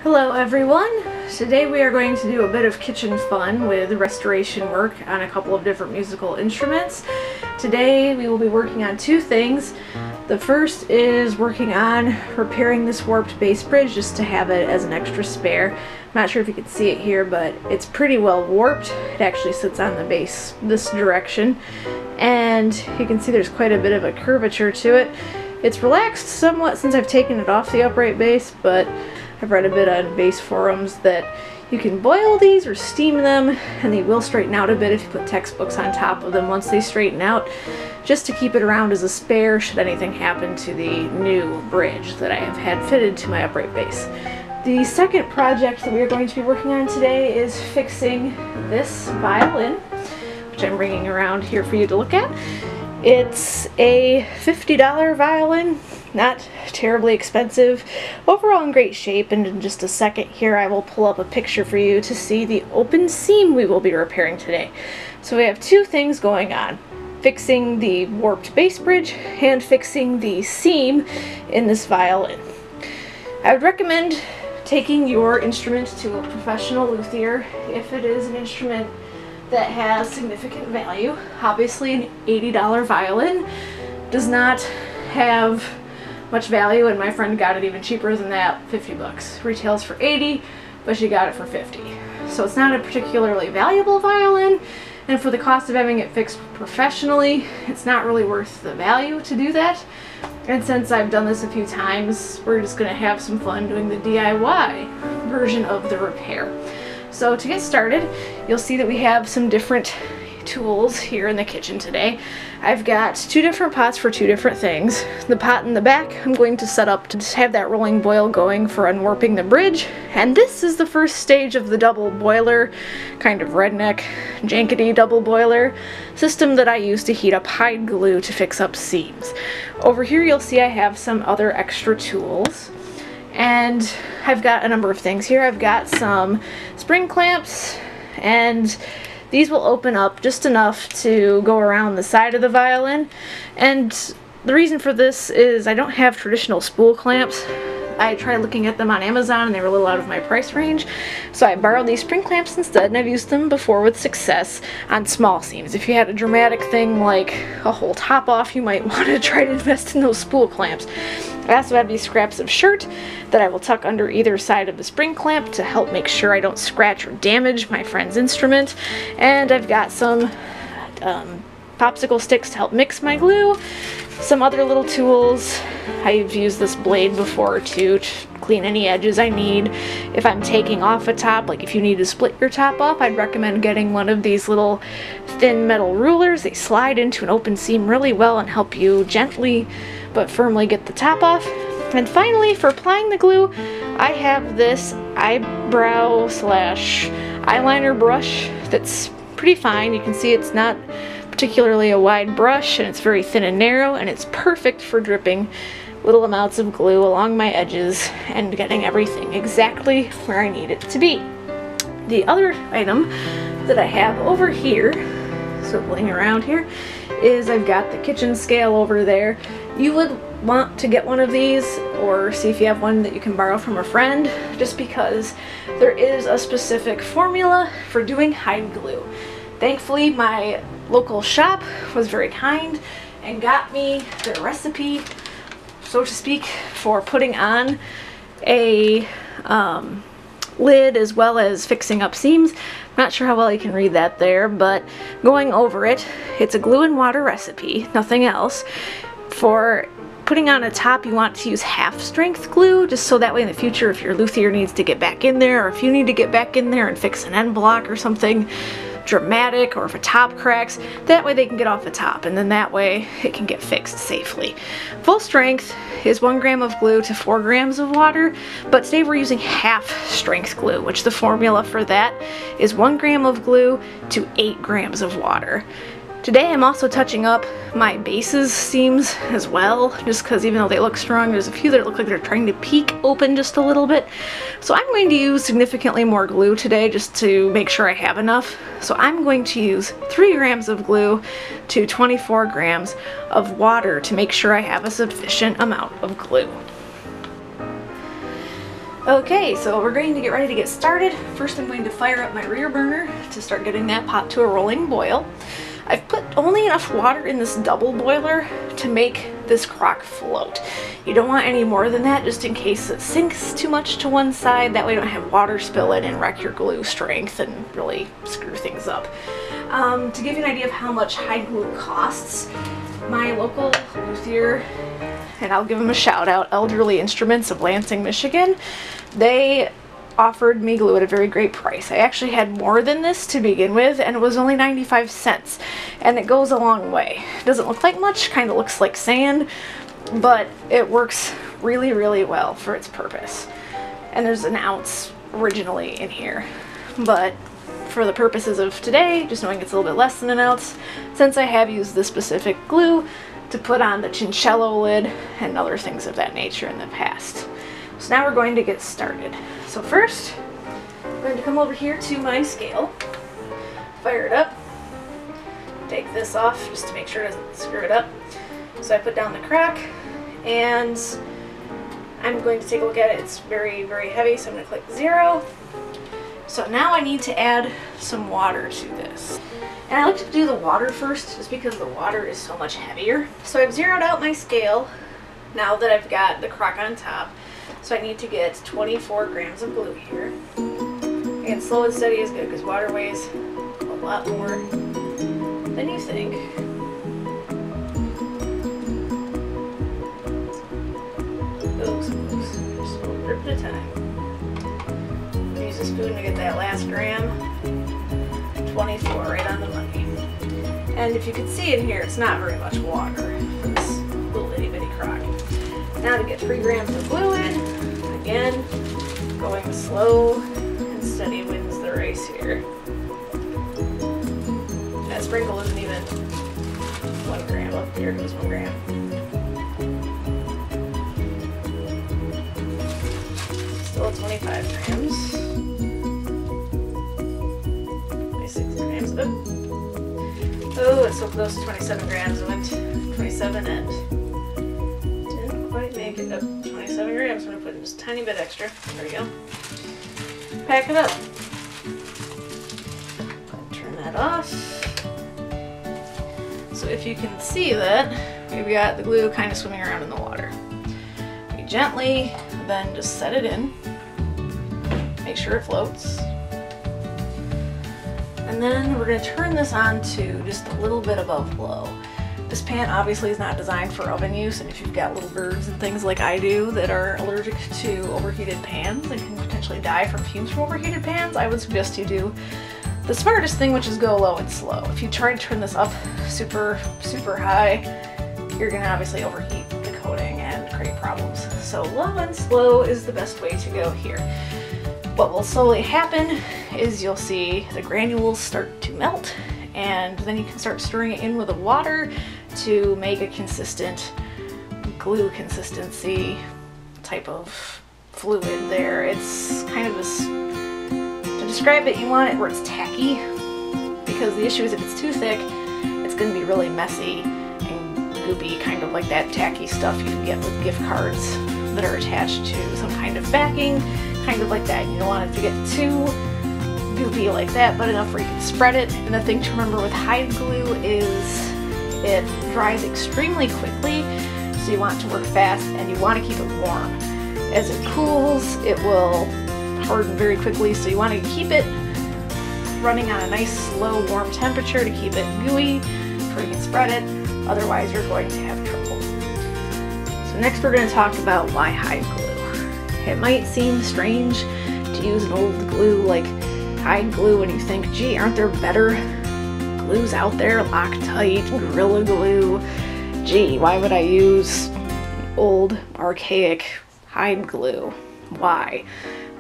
Hello everyone! Today we are going to do a bit of kitchen fun with restoration work on a couple of different musical instruments. Today we will be working on two things. The first is working on repairing this warped bass bridge just to have it as an extra spare. I'm not sure if you can see it here, but it's pretty well warped. It actually sits on the bass this direction, and you can see there's quite a bit of a curvature to it. It's relaxed somewhat since I've taken it off the upright bass, but I've read a bit on bass forums that you can boil these or steam them and they will straighten out a bit if you put textbooks on top of them once they straighten out, just to keep it around as a spare should anything happen to the new bridge that I have had fitted to my upright bass. The second project that we are going to be working on today is fixing this violin, which I'm bringing around here for you to look at. It's a $50 violin, not terribly expensive, overall in great shape, and in just a second here I will pull up a picture for you to see the open seam we will be repairing today. So we have two things going on: fixing the warped bass bridge and fixing the seam in this violin. I would recommend taking your instrument to a professional luthier if it is an instrument that has significant value. Obviously an $80 violin does not have much value, and my friend got it even cheaper than that, 50 bucks. Retails for 80, but she got it for 50. So it's not a particularly valuable violin, and for the cost of having it fixed professionally, it's not really worth the value to do that. And since I've done this a few times, we're just gonna have some fun doing the DIY version of the repair. So to get started, you'll see that we have some different tools here in the kitchen today. I've got two different pots for two different things. The pot in the back I'm going to set up to just have that rolling boil going for unwarping the bridge, and this is the first stage of the double boiler, kind of redneck, jankety double boiler system that I use to heat up hide glue to fix up seams. Over here you'll see I have some other extra tools, and I've got a number of things here. I've got some spring clamps, and these will open up just enough to go around the side of the violin. And the reason for this is I don't have traditional spool clamps. I tried looking at them on Amazon and they were a little out of my price range, so I borrowed these spring clamps instead, and I've used them before with success on small seams. If you had a dramatic thing like a whole top off, you might want to try to invest in those spool clamps. I also have these scraps of shirt that I will tuck under either side of the spring clamp to help make sure I don't scratch or damage my friend's instrument. And I've got some popsicle sticks to help mix my glue, some other little tools. I've used this blade before to clean any edges I need. If I'm taking off a top, like if you need to split your top off, I'd recommend getting one of these little thin metal rulers. They slide into an open seam really well and help you gently but firmly get the top off. And finally, for applying the glue, I have this eyebrow slash eyeliner brush that's pretty fine. You can see it's not particularly a wide brush, and it's very thin and narrow, and it's perfect for dripping little amounts of glue along my edges and getting everything exactly where I need it to be. The other item that I have over here, circling around here, is I've got the kitchen scale over there. You would want to get one of these, or see if you have one that you can borrow from a friend, just because there is a specific formula for doing hide glue. Thankfully, my local shop was very kind and got me the recipe, so to speak, for putting on a lid as well as fixing up seams. Not sure how well you can read that there, but going over it, it's a glue and water recipe, nothing else. For putting on a top, you want to use half strength glue, just so that way in the future if your luthier needs to get back in there, or if you need to get back in there and fix an end block or something dramatic, or if a top cracks, that way they can get off the top, and then that way it can get fixed safely. Full strength is 1 gram of glue to 4 grams of water, but today we're using half strength glue, which the formula for that is 1 gram of glue to 8 grams of water. Today I'm also touching up my bass's seams as well, just because even though they look strong, there's a few that look like they're trying to peek open just a little bit. So I'm going to use significantly more glue today just to make sure I have enough. So I'm going to use 3 grams of glue to 24 grams of water to make sure I have a sufficient amount of glue. Okay, so we're going to get ready to get started. First I'm going to fire up my rear burner to start getting that pot to a rolling boil. I've put only enough water in this double boiler to make this crock float. You don't want any more than that, just in case it sinks too much to one side. That way you don't have water spill in and wreck your glue strength and really screw things up. To give you an idea of how much hide glue costs, my local luthier, and I'll give them a shout out, Elderly Instruments of Lansing, Michigan, they offered me glue at a very great price. I actually had more than this to begin with, and it was only 95 cents, and it goes a long way. It doesn't look like much, kind of looks like sand, but it works really, really well for its purpose. And there's an ounce originally in here, but for the purposes of today, just knowing it's a little bit less than an ounce, since I have used this specific glue to put on the chinchillo lid and other things of that nature in the past. So now we're going to get started. So first, I'm going to come over here to my scale, fire it up, take this off just to make sure it doesn't screw it up. So I put down the crack, and I'm going to take a look at it. It's very, very heavy, so I'm going to click 0. So now I need to add some water to this. And I like to do the water first just because the water is so much heavier. So I've zeroed out my scale now that I've got the crock on top. So I need to get 24 grams of glue here. Again, slow and steady is good because water weighs a lot more than you think. Just a little drip at a time. Use a spoon to get that last gram. 24 right on the money. And if you can see in here, it's not very much water for this little itty bitty crock. Now to get 3 grams of glue in, again, going slow and steady wins the race here. That sprinkle isn't even 1 gram up here, it was 1 gram. Still 25 grams. 26 grams. Oh, it's so close to 27 grams. I went 27 and didn't quite make it up 27 grams. I'm going to put in just a tiny bit extra. There we go. Pack it up. Turn that off. So if you can see that, we've got the glue kind of swimming around in the water. We gently then just set it in. Make sure it floats. And then we're going to turn this on to just a little bit above low. This pan obviously is not designed for oven use, and if you've got little birds and things like I do that are allergic to overheated pans and can potentially die from fumes from overheated pans, I would suggest you do the smartest thing, which is go low and slow. If you try to turn this up super, super high, you're going to obviously overheat the coating and create problems. So low and slow is the best way to go here. What will slowly happen is you'll see the granules start to melt, and then you can start stirring it in with the water to make a consistent glue consistency type of fluid there. It's kind of this, to describe it, you want it where it's tacky, because the issue is if it's too thick, it's going to be really messy and goopy, kind of like that tacky stuff you can get with gift cards that are attached to some kind of backing. Kind of like that. You don't want it to get too goopy like that, but enough where you can spread it. And the thing to remember with hide glue is it dries extremely quickly, so you want it to work fast and you want to keep it warm. As it cools, it will harden very quickly, so you want to keep it running on a nice slow warm temperature to keep it gooey before you can spread it. Otherwise you're going to have trouble. So next we're going to talk about why hide glue. It might seem strange to use an old glue like hide glue when you think, gee, aren't there better glues out there? Loctite, Gorilla Glue. Gee, why would I use old, archaic hide glue? Why?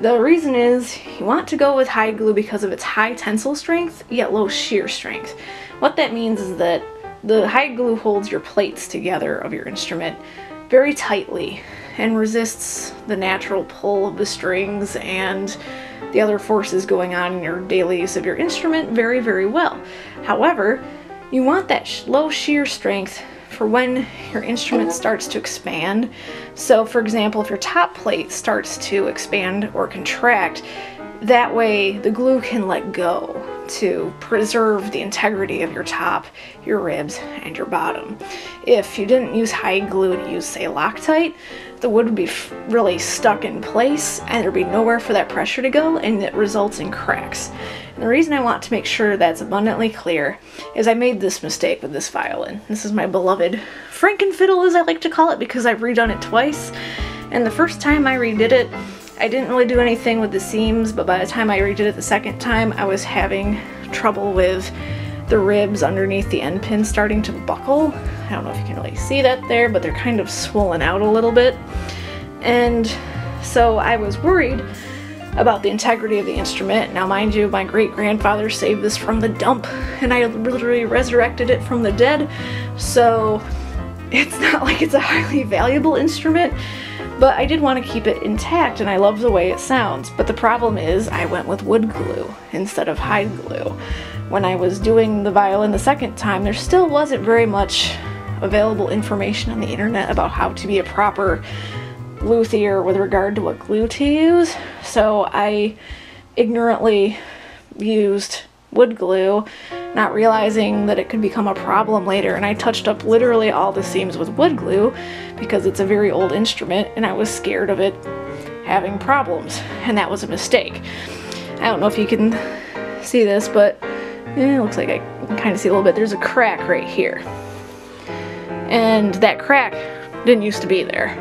The reason is you want to go with hide glue because of its high tensile strength, yet low shear strength. What that means is that the hide glue holds your plates together of your instrument very tightly and resists the natural pull of the strings and the other forces going on in your daily use of your instrument very, very well. However, you want that low shear strength for when your instrument starts to expand. So for example, if your top plate starts to expand or contract, that way the glue can let go to preserve the integrity of your top, your ribs, and your bottom. If you didn't use hide glue and use, say, Loctite, the wood would be really stuck in place and there'd be nowhere for that pressure to go, and it results in cracks. And the reason I want to make sure that's abundantly clear is I made this mistake with this violin. This is my beloved Frankenfiddle, as I like to call it, because I've redone it twice. And the first time I redid it, I didn't really do anything with the seams, but by the time I redid it the second time, I was having trouble with the ribs underneath the end pin starting to buckle. I don't know if you can really see that there, but they're kind of swollen out a little bit. And so I was worried about the integrity of the instrument. Now mind you, my great-grandfather saved this from the dump, and I literally resurrected it from the dead, so it's not like it's a highly valuable instrument. But I did want to keep it intact, and I love the way it sounds. But the problem is I went with wood glue instead of hide glue. When I was doing the violin the second time, there still wasn't very much available information on the internet about how to be a proper luthier with regard to what glue to use. So I ignorantly used wood glue, not realizing that it could become a problem later, and I touched up literally all the seams with wood glue because it's a very old instrument and I was scared of it having problems, and that was a mistake. I don't know if you can see this, but it looks like I can kind of see a little bit. There's a crack right here, and that crack didn't used to be there.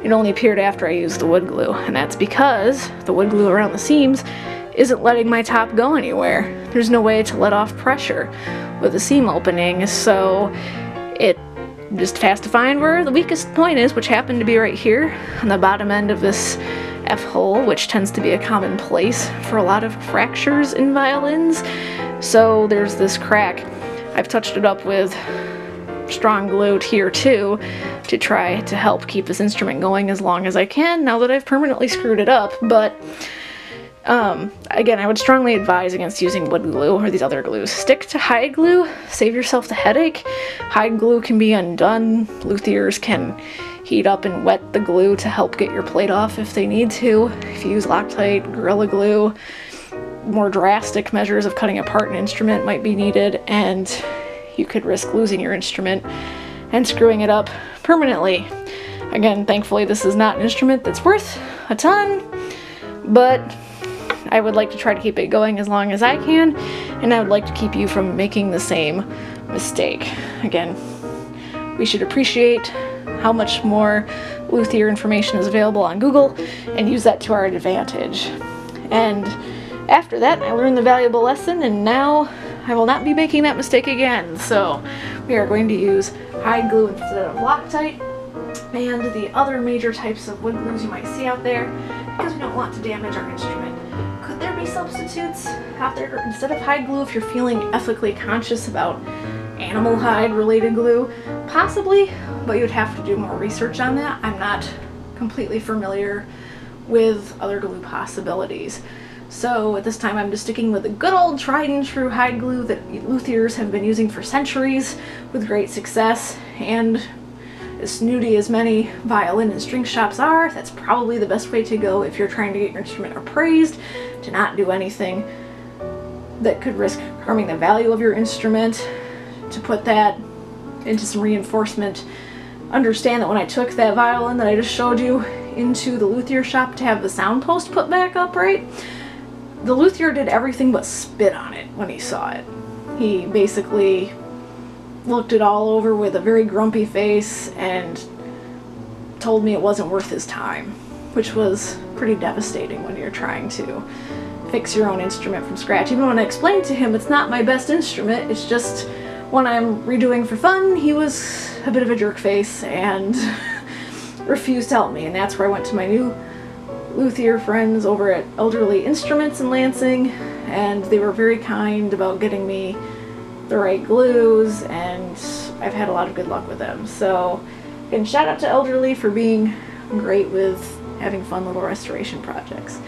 It only appeared after I used the wood glue, and that's because the wood glue around the seams isn't letting my top go anywhere. There's no way to let off pressure with the seam opening, so it just has to find where the weakest point is, which happened to be right here on the bottom end of this F-hole, which tends to be a common place for a lot of fractures in violins. So there's this crack. I've touched it up with strong glue here too to try to help keep this instrument going as long as I can now that I've permanently screwed it up, but again, I would strongly advise against using wood glue or these other glues. Stick to hide glue, save yourself the headache. Hide glue can be undone. Luthiers can heat up and wet the glue to help get your plate off if they need to. If you use Loctite, Gorilla Glue, more drastic measures of cutting apart an instrument might be needed, and you could risk losing your instrument and screwing it up permanently. Again, thankfully this is not an instrument that's worth a ton, but I would like to try to keep it going as long as I can, and I would like to keep you from making the same mistake. Again, we should appreciate how much more luthier information is available on Google and use that to our advantage. And after that, I learned the valuable lesson, and now I will not be making that mistake again. So we are going to use hide glue instead of Loctite and the other major types of wood glues you might see out there, because we don't want to damage our instrument. Could there be substitutes out there instead of hide glue if you're feeling ethically conscious about animal hide related glue? Possibly, but you'd have to do more research on that. I'm not completely familiar with other glue possibilities. So at this time I'm just sticking with the good old tried and true hide glue that luthiers have been using for centuries with great success, and as snooty as many violin and string shops are, that's probably the best way to go if you're trying to get your instrument appraised, to not do anything that could risk harming the value of your instrument, to put that into some reinforcement. Understand that when I took that violin that I just showed you into the luthier shop to have the sound post put back up right, the luthier did everything but spit on it when he saw it. He basically looked it all over with a very grumpy face and told me it wasn't worth his time, which was pretty devastating when you're trying to fix your own instrument from scratch. Even when I explained to him it's not my best instrument, it's just one I'm redoing for fun, he was a bit of a jerk face and refused to help me, and that's where I went to my new luthier friends over at Elderly Instruments in Lansing, and they were very kind about getting me the right glues, and I've had a lot of good luck with them. So again, shout out to Elderly for being great with having fun little restoration projects.